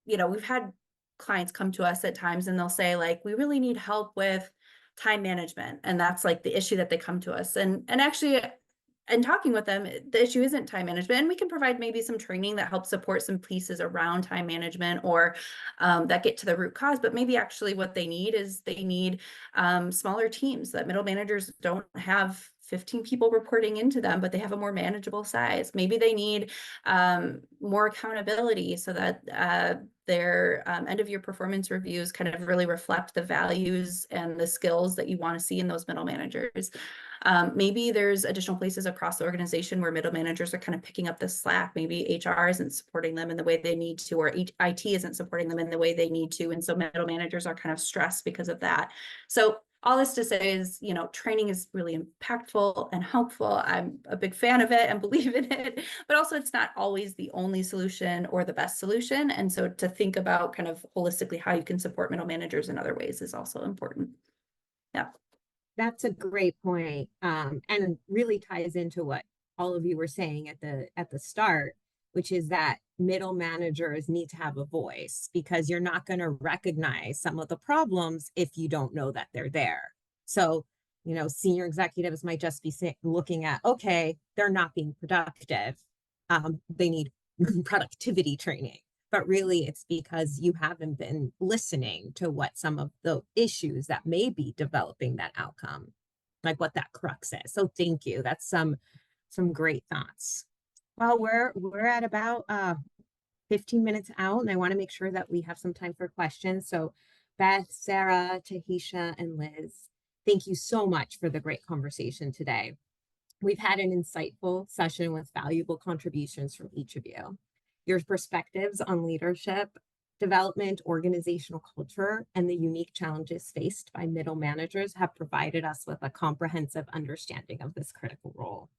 we've had clients come to us at times and they'll say like, we really need help with time management. And that's like the issue that they come to us. And actually, and talking with them, the issue isn't time management. And we can provide maybe some training that helps support some pieces around time management or that get to the root cause. But maybe actually what they need is they need smaller teams, that middle managers don't have 15 people reporting into them, but they have a more manageable size. Maybe they need more accountability so that their end of year performance reviews kind of really reflect the values and the skills that you want to see in those middle managers. Maybe there's additional places across the organization where middle managers are kind of picking up the slack. Maybe HR isn't supporting them in the way they need to, or IT isn't supporting them in the way they need to. And so middle managers are kind of stressed because of that. So all this to say is, you know, training is really impactful and helpful. I'm a big fan of it and believe in it, but also it's not always the only solution or the best solution. And so to think about kind of holistically how you can support middle managers in other ways is also important. Yeah. That's a great point, and really ties into what all of you were saying at the start, which is that middle managers need to have a voice, because you're not going to recognize some of the problems if you don't know that they're there. So, you know, senior executives might just be looking at, okay, they're not being productive. They need productivity training. But really, it's because you haven't been listening to what some of the issues that may be developing that outcome, like what that crux is. So thank you. That's some great thoughts. Well, we're at about 15 minutes out, and I want to make sure that we have some time for questions. So Beth, Sarah, Tahisha, and Liz, thank you so much for the great conversation today. We've had an insightful session with valuable contributions from each of you. Your perspectives on leadership, development, organizational culture, and the unique challenges faced by middle managers have provided us with a comprehensive understanding of this critical role.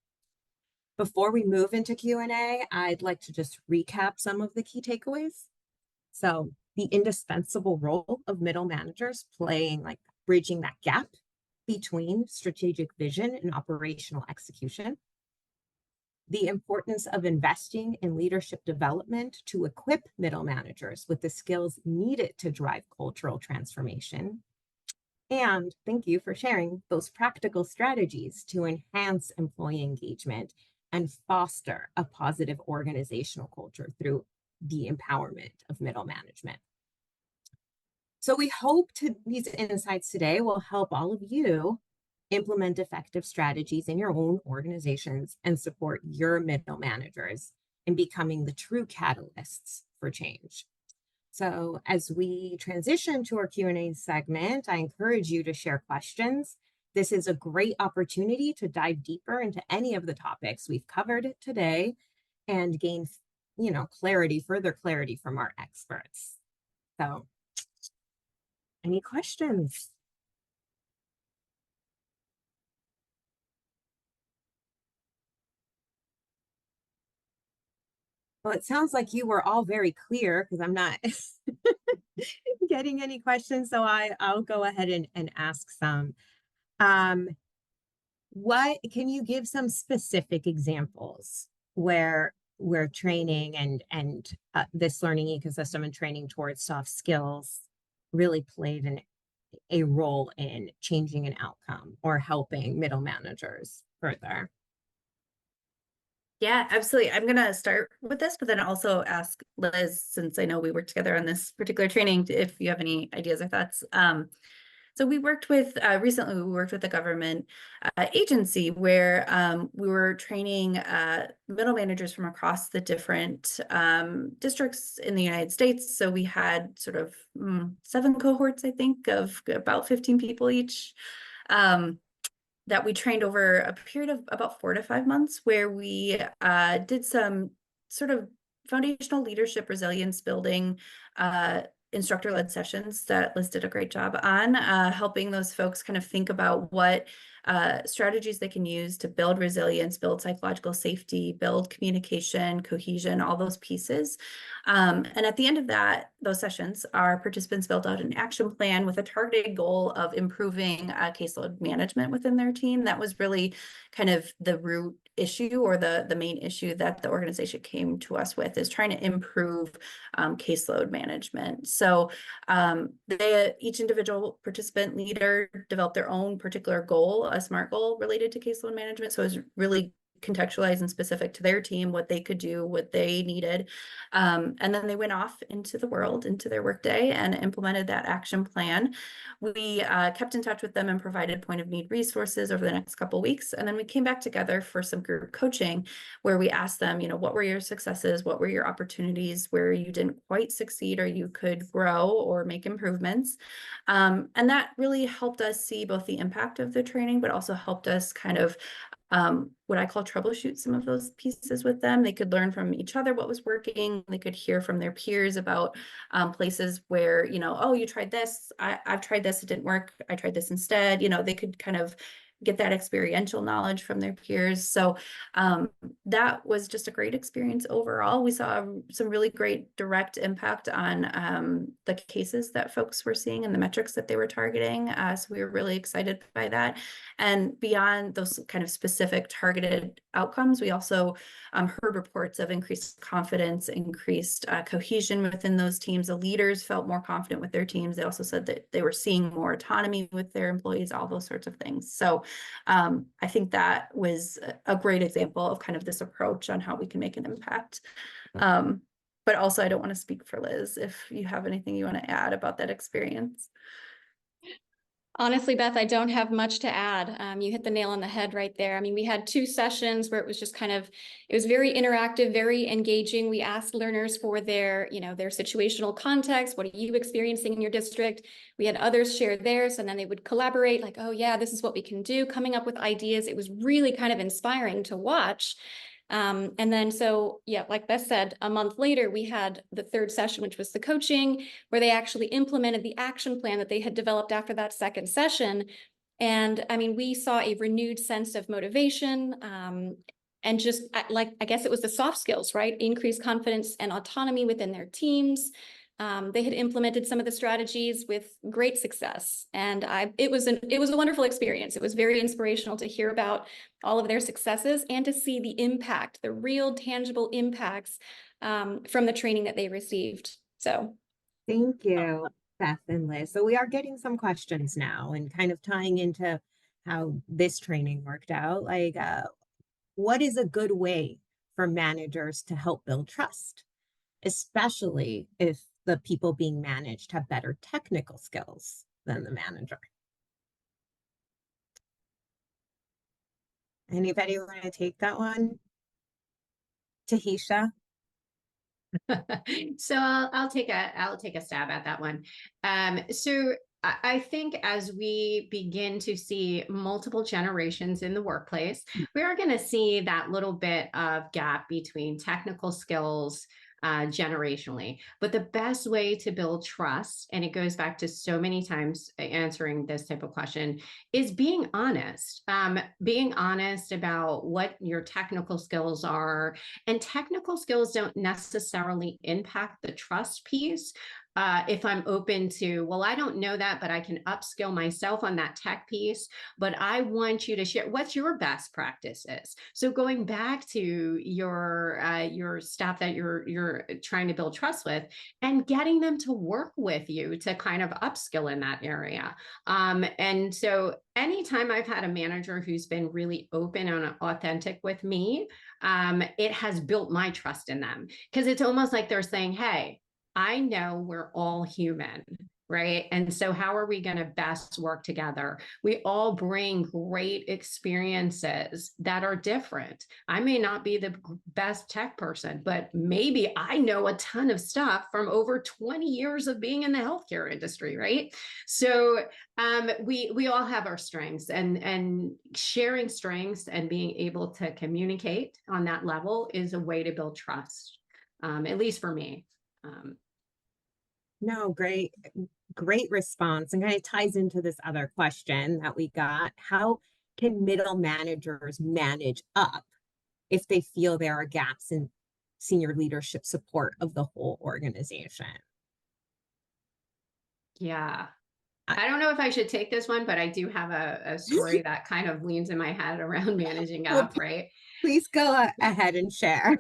Before we move into Q&A, I'd like to just recap some of the key takeaways. So the indispensable role of middle managers playing, like, bridging that gap between strategic vision and operational execution. The importance of investing in leadership development to equip middle managers with the skills needed to drive cultural transformation. And thank you for sharing those practical strategies to enhance employee engagement and foster a positive organizational culture through the empowerment of middle management. So we hope these insights today will help all of you implement effective strategies in your own organizations and support your middle managers in becoming the true catalysts for change. So as we transition to our Q&A segment, I encourage you to share questions. This is a great opportunity to dive deeper into any of the topics we've covered today and gain, further clarity from our experts. So, any questions? Well, it sounds like you were all very clear, because I'm not getting any questions, so I'll go ahead and ask some. What can you give some specific examples where training and this learning ecosystem and training towards soft skills really played a role in changing an outcome or helping middle managers further? Yeah, absolutely. I'm going to start with this, but then also ask Liz, since I know we worked together on this particular training, if you have any ideas or thoughts. So we worked with, recently we worked with a government agency where we were training middle managers from across the different districts in the United States. So we had sort of 7 cohorts, I think, of about 15 people each. That we trained over a period of about 4 to 5 months, where we did some sort of foundational leadership resilience building instructor-led sessions that Liz did a great job on, helping those folks kind of think about what strategies they can use to build resilience, build psychological safety, build communication, cohesion, all those pieces. And at the end of those sessions, our participants built out an action plan with a targeted goal of improving caseload management within their team. That was really kind of the root issue, or the main issue that the organization came to us with, is trying to improve caseload management. So each individual participant leader developed their own particular goal, a SMART goal related to caseload management. So it was really contextualized and specific to their team, what they could do, what they needed. And then they went off into the world, into their workday, and implemented that action plan. We kept in touch with them and provided point of need resources over the next couple of weeks. And then we came back together for some group coaching where we asked them, what were your successes? What were your opportunities where you didn't quite succeed or you could grow or make improvements? And that really helped us see both the impact of the training, but also helped us kind of what I call troubleshoot some of those pieces with them. They could learn from each other what was working. They could hear from their peers about places where, oh, you tried this. I've tried this. It didn't work. I tried this instead. They could kind of get that experiential knowledge from their peers. So that was just a great experience overall. We saw some really great direct impact on the cases that folks were seeing and the metrics that they were targeting. So we were really excited by that. And beyond those kind of specific targeted outcomes, we also heard reports of increased confidence, increased cohesion within those teams. The leaders felt more confident with their teams. They also said that they were seeing more autonomy with their employees, all those sorts of things. So I think that was a great example of kind of this approach on how we can make an impact. But also, I don't want to speak for Liz if you have anything you want to add about that experience. Honestly, Beth, I don't have much to add. You hit the nail on the head right there. I mean, we had 2 sessions where it was just it was very interactive, very engaging. We asked learners for their situational context. What are you experiencing in your district? We had others share theirs, and then they would collaborate like, oh yeah, this is what we can do, coming up with ideas. It was really kind of inspiring to watch. And then like Beth said, a month later, we had the 3rd session, which was the coaching, where they actually implemented the action plan that they had developed after that 2nd session. And I mean, we saw a renewed sense of motivation, and just I guess it was the soft skills, right? Increased confidence and autonomy within their teams. They had implemented some of the strategies with great success, and it was a wonderful experience. It was very inspirational to hear about all of their successes and to see the impact, the real tangible impacts from the training that they received. So, thank you, Beth and Liz. So we are getting some questions now, and kind of tying into how this training worked out. Like, what is a good way for managers to help build trust, especially if the people being managed have better technical skills than the manager? Anybody want to take that one? Tahisha? So I'll take a stab at that one. So I think as we begin to see multiple generations in the workplace, we are going to see that little bit of gap between technical skills generationally. But the best way to build trust, and it goes back to so many times answering this type of question, is being honest. Being honest about what your technical skills are. And technical skills don't necessarily impact the trust piece. If I'm open to, well, I don't know that, but I can upskill myself on that tech piece, but I want you to share what's your best practices. So going back to your staff that you're trying to build trust with, and getting them to work with you to kind of upskill in that area. And so anytime I've had a manager who's been really open and authentic with me, it has built my trust in them, because it's almost like they're saying, hey, I know we're all human, right? And so how are we going to best work together? We all bring great experiences that are different. I may not be the best tech person, but maybe I know a ton of stuff from over 20 years of being in the healthcare industry, right? So we all have our strengths, and sharing strengths and being able to communicate on that level is a way to build trust, at least for me. No, great response, and kind of ties into this other question that we got. How can middle managers manage up if they feel there are gaps in senior leadership support of the whole organization? Yeah. I don't know if I should take this one, but I do have a story that kind of leans in my head around managing up, right? Please go ahead and share.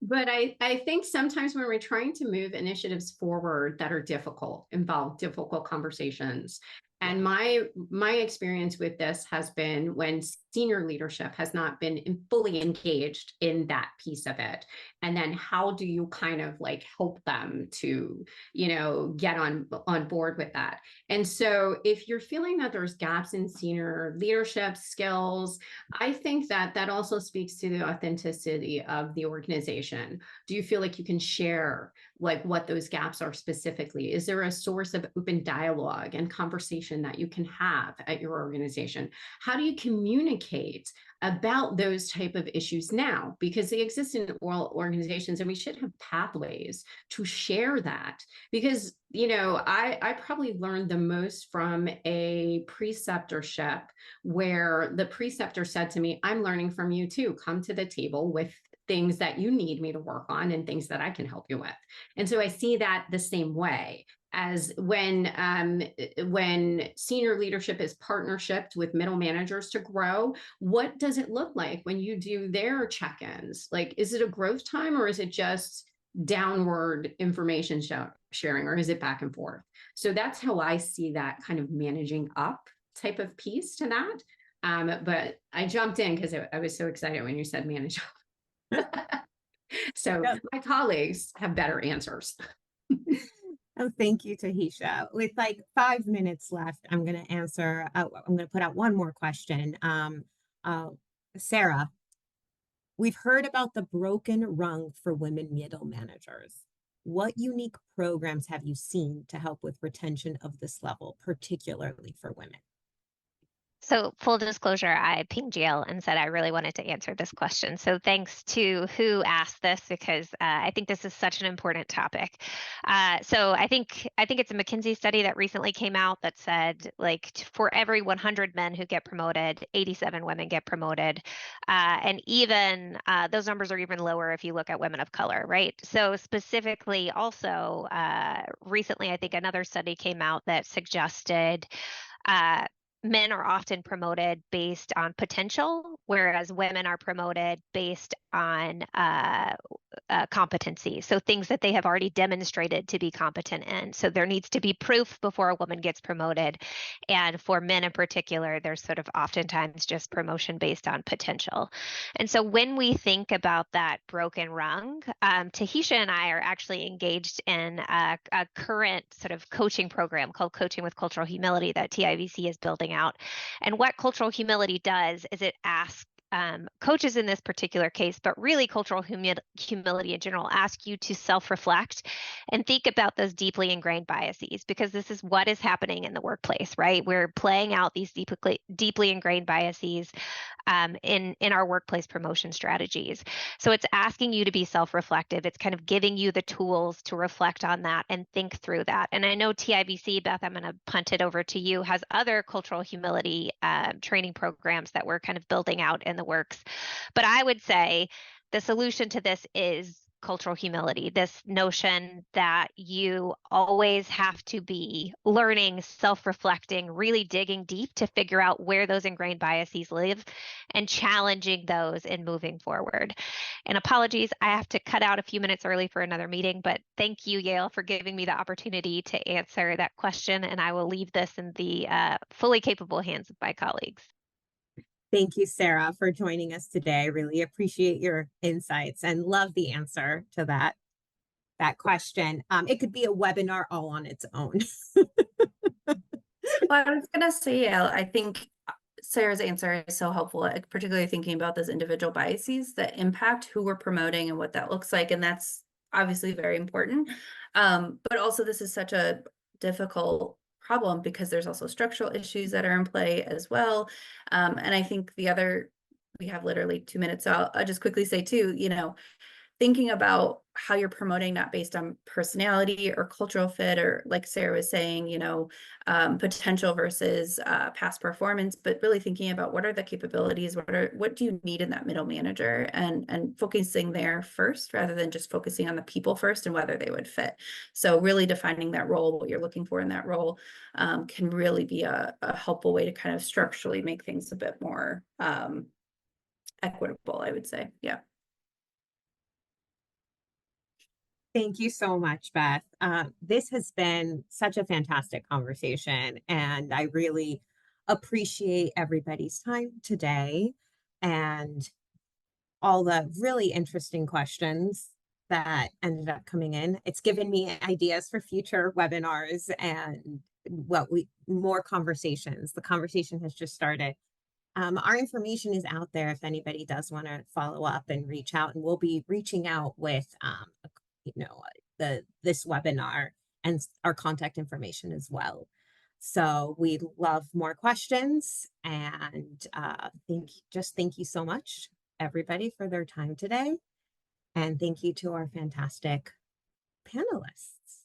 But I think sometimes when we're trying to move initiatives forward that are difficult, involve difficult conversations, And my experience with this has been when senior leadership has not been fully engaged in that piece of it. And then how do you kind of like help them to, get on board with that? And so if you're feeling that there's gaps in senior leadership skills, I think that also speaks to the authenticity of the organization. Do you feel like you can share like what those gaps are specifically? Is there a source of open dialogue and conversation that you can have at your organization? How do you communicate about those type of issues now? Because they exist in all organizations, and we should have pathways to share that. Because, I probably learned the most from a preceptorship where the preceptor said to me, I'm learning from you too. Come to the table with things that you need me to work on and things that I can help you with. And so I see that the same way as when senior leadership is partnershiped with middle managers to grow. What does it look like when you do their check-ins? Like, is it a growth time, or is it just downward information sharing, or is it back and forth? So that's how I see that kind of managing up type of piece to that. But I jumped in because I was so excited when you said manage up. So my colleagues have better answers. Oh, thank you, Tahisha. With like 5 minutes left, I'm going to put out one more question. Sarah, we've heard about the broken rung for women middle managers. What unique programs have you seen to help with retention of this level, particularly for women? So full disclosure, I pinged Jill and said I really wanted to answer this question. So thanks to who asked this, because I think this is such an important topic. So I think it's a McKinsey study that recently came out that said, like, for every 100 men who get promoted, 87 women get promoted. And even those numbers are even lower if you look at women of color, right? So specifically also recently, I think another study came out that suggested men are often promoted based on potential, whereas women are promoted based on competency. So things that they have already demonstrated to be competent in. So there needs to be proof before a woman gets promoted. And for men in particular, there's sort of oftentimes just promotion based on potential. And so when we think about that broken rung, Tahisha and I are actually engaged in a current sort of coaching program called Coaching with Cultural Humility that TIVC is building out. And what cultural humility does is it asks coaches in this particular case, but really cultural humility in general, ask you to self-reflect and think about those deeply ingrained biases, because this is what is happening in the workplace, right? We're playing out these deeply ingrained biases in our workplace promotion strategies. So it's asking you to be self-reflective. It's kind of giving you the tools to reflect on that and think through that. And I know TIVC, Beth, I'm going to punt it over to you, has other cultural humility training programs that we're kind of building out in the works. But I would say the solution to this is cultural humility, this notion that you always have to be learning, self-reflecting, really digging deep to figure out where those ingrained biases live and challenging those in moving forward. And apologies, I have to cut out a few minutes early for another meeting, but thank you, Yale, for giving me the opportunity to answer that question. And I will leave this in the fully capable hands of my colleagues. Thank you, Sarah, for joining us today. I really appreciate your insights and love the answer to that question. It could be a webinar all on its own. Well, I was going to say, I think Sarah's answer is so helpful, particularly thinking about those individual biases that impact who we're promoting and what that looks like. And that's obviously very important. But also this is such a difficult problem because there's also structural issues that are in play as well. And I think we have literally 2 minutes. So I'll just quickly say too, thinking about how you're promoting not based on personality or cultural fit, or like Sarah was saying, potential versus past performance, but really thinking about what are the capabilities, what do you need in that middle manager, and focusing there first rather than just focusing on the people first and whether they would fit. So really defining that role, what you're looking for in that role, can really be a helpful way to kind of structurally make things a bit more equitable, I would say. Yeah. Thank you so much, Beth. This has been such a fantastic conversation, and I really appreciate everybody's time today and all the really interesting questions that ended up coming in. It's given me ideas for future webinars and more conversations. The conversation has just started. Our information is out there if anybody does want to follow up and reach out, and we'll be reaching out with you know this webinar and our contact information as well. So we'd love more questions, and thank you so much everybody for their time today, and thank you to our fantastic panelists.